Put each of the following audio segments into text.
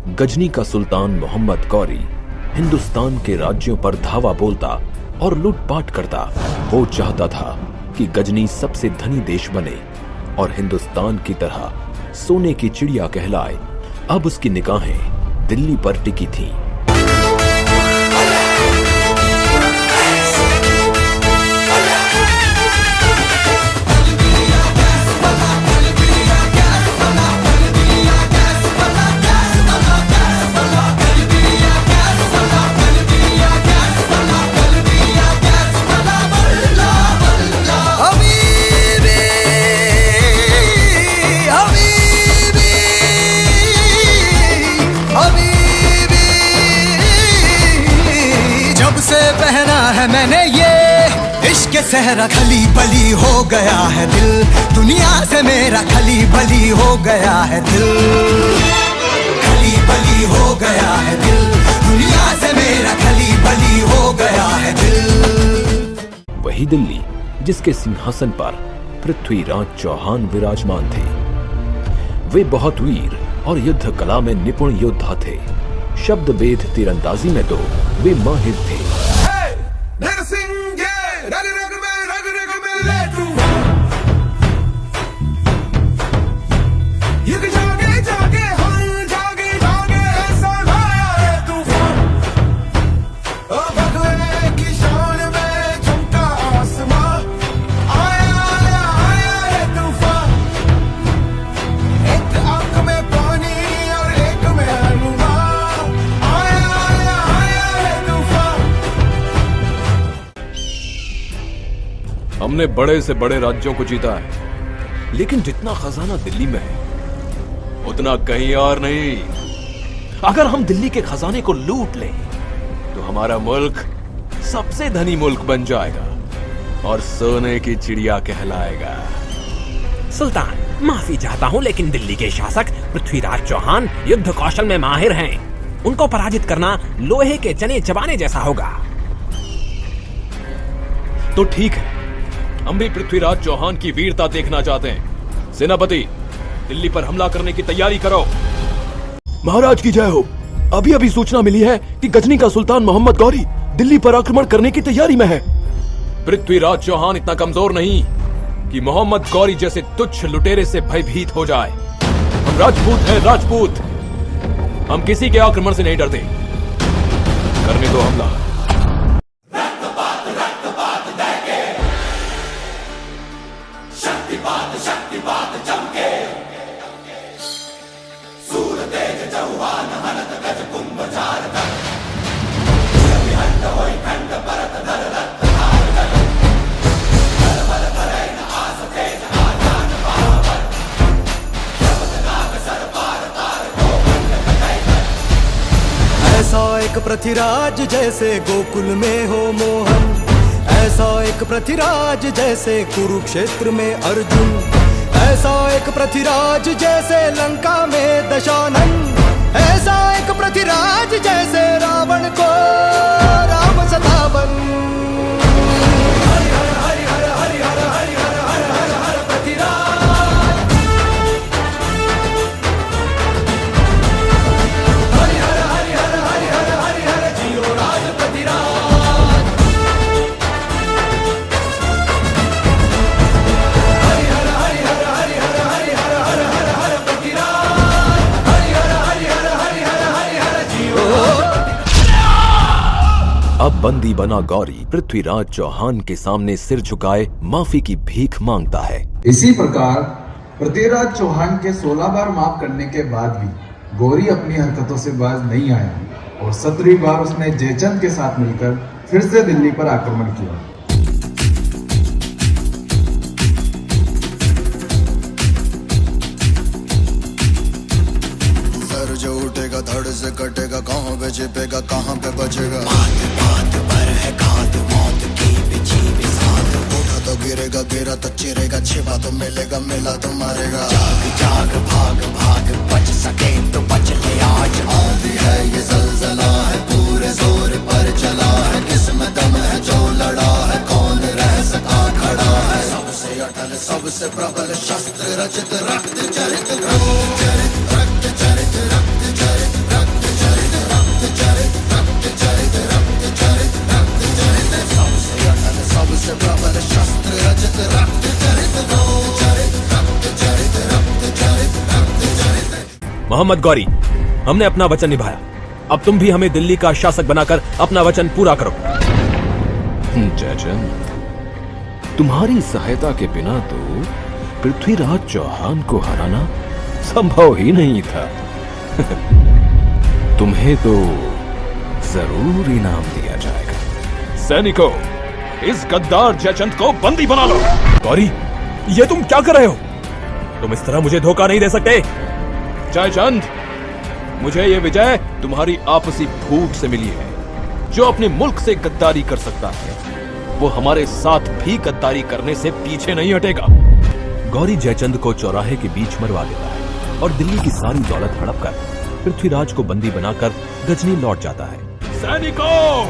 गजनी का सुल्तान मोहम्मद गौरी हिंदुस्तान के राज्यों पर धावा बोलता और लूटपाट करता। वो चाहता था कि गजनी सबसे धनी देश बने और हिंदुस्तान की तरह सोने की चिड़िया कहलाए। अब उसकी निगाहें दिल्ली पर टिकी थीं। मैंने ये इश्क सहरा खली बली हो गया है दिल, दुनिया से मेरा खली बली हो गया है दिल, खली बली हो गया है दिल, दुनिया से मेरा खली बली हो गया है दिल। वही दिल्ली जिसके सिंहासन पर पृथ्वीराज चौहान विराजमान थे। वे बहुत वीर और युद्ध कला में निपुण योद्धा थे। शब्द भेद तीरंदाजी में तो वे माहिर थे। हमने बड़े से बड़े राज्यों को जीता है, लेकिन जितना खजाना दिल्ली में है उतना कहीं और नहीं। अगर हम दिल्ली के खजाने को लूट लें तो हमारा मुल्क सबसे धनी मुल्क बन जाएगा और सोने की चिड़िया कहलाएगा। सुल्तान, माफी चाहता हूँ, लेकिन दिल्ली के शासक पृथ्वीराज चौहान युद्ध कौशल में माहिर हैं। उनको पराजित करना लोहे के चने चबाने जैसा होगा। तो ठीक है, हम भी पृथ्वीराज चौहान की वीरता देखना चाहते हैं। सेनापति, दिल्ली पर हमला करने की तैयारी करो। महाराज की जय हो। अभी अभी सूचना मिली है कि गजनी का सुल्तान मोहम्मद गौरी दिल्ली पर आक्रमण करने की तैयारी में है। पृथ्वीराज चौहान इतना कमजोर नहीं कि मोहम्मद गौरी जैसे तुच्छ लुटेरे से भयभीत हो जाए। हम राजपूत हैं, राजपूत। हम किसी के आक्रमण से नहीं डरते। करने दो हमला। ऐसा एक पृथ्वीराज जैसे गोकुल में हो मोहन, ऐसा एक पृथ्वीराज जैसे कुरुक्षेत्र में अर्जुन, ऐसा एक पृथ्वीराज जैसे लंका में दशानन, ऐसा एक पृथ्वीराज जैसे रावण को राम सतावन। अब बंदी बना गौरी पृथ्वीराज चौहान के सामने सिर झुकाए माफी की भीख मांगता है। इसी प्रकार पृथ्वीराज चौहान के 16 बार माफ करने के बाद भी गौरी अपनी हरकतों से बाज नहीं आया और 17वीं बार उसने जयचंद के साथ मिलकर फिर से दिल्ली पर आक्रमण किया। सर जो उठेगा धड़ से कटेगा, कहाँ पे छिपेगा कहाँ पे बचेगा। बात बात पर है घात, मौत की बिछी बिसात। उठा तो गिरेगा, गिरा तो चिरेगा, छिपा तो मिलेगा, मिला तो मारेगा। जाग जाग भाग भाग, बच सके तो बच ले आज। आंधी है ये ज़लज़ला है, पूरे जोर पर चला है। किस्मत दम है जो लड़ा है, कौन रह सका खड़ा है। सबसे अटल सबसे प्रबल शस्त्र रचित, रक्त चरित रक्त चरित रक्त चरित रक्त चरित। मोहम्मद गौरी, हमने अपना वचन निभाया। अब तुम भी हमें दिल्ली का शासक बनाकर अपना वचन पूरा करो। जयचंद, तुम्हारी सहायता के बिना तो पृथ्वीराज चौहान को हराना संभव ही नहीं था। तुम्हें तो जरूर इनाम दिया जाएगा। सैनिकों, इस गद्दार जयचंद को बंदी बना लो। गौरी, ये तुम क्या कर रहे हो? तुम इस तरह मुझे धोखा नहीं दे सकते। जयचंद, मुझे ये विजय तुम्हारी आपसी फूट से मिली है। जो अपने मुल्क से गद्दारी कर सकता है, वो हमारे साथ भी गद्दारी करने से पीछे नहीं हटेगा। गौरी जयचंद को चौराहे के बीच मरवा देता है और दिल्ली की सारी दौलत हड़प कर पृथ्वीराज को बंदी बनाकर गजनी लौट जाता है। सैनिकों,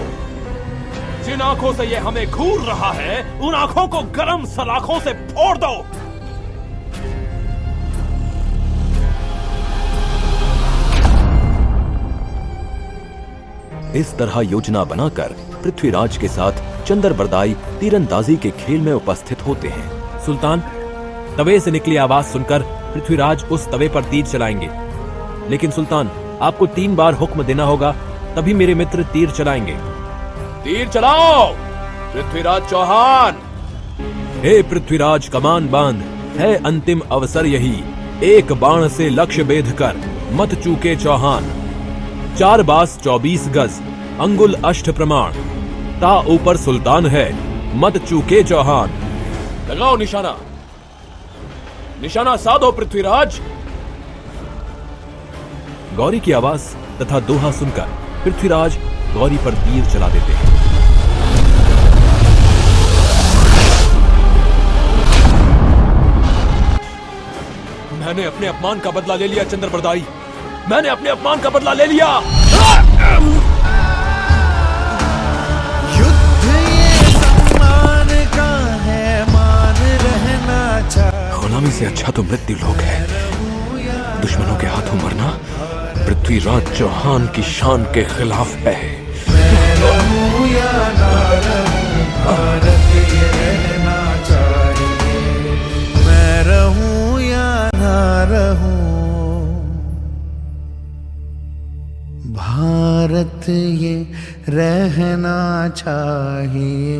जिन आंखों से ये हमें घूर रहा है, उन आंखों को गरम सलाखों से फोड़ दो। इस तरह योजना बनाकर पृथ्वीराज के साथ चंद्रबरदाई तीरंदाजी के खेल में उपस्थित होते हैं। सुल्तान, तवे से निकली आवाज सुनकर पृथ्वीराज उस तवे पर तीर चलाएंगे। लेकिन सुल्तान, आपको 3 बार हुक्म देना होगा, तभी मेरे मित्र तीर चलाएंगे। तीर चलाओ पृथ्वीराज चौहान। हे पृथ्वीराज, कमान बांध, है अंतिम अवसर यही। एक बाण से लक्ष्य बेध कर मत चूके चौहान। 4 बास 24 गज, अंगुल अष्ट प्रमाण। ता ऊपर सुल्तान है, मत चूके चौहान। लगाओ निशाना, निशाना साधो पृथ्वीराज। गौरी की आवाज तथा दोहा सुनकर पृथ्वीराज गौरी पर तीर चला देते हैं। मैंने अपने अपमान का बदला ले लिया चंद्रबरदाई, मैंने अपने अपमान का बदला ले लिया। युद्ध ये सम्मान का है, मान रहना चाहिए। गुलामी से अच्छा तो मृत्यु लोक है। दुश्मनों के हाथों मरना पृथ्वीराज चौहान की शान के खिलाफ है। मैं रहूं या ना रहूं, भारत ये रहना चाहिए। मैं रहूं या ना रहूं, भारत ये रहना चाहिए।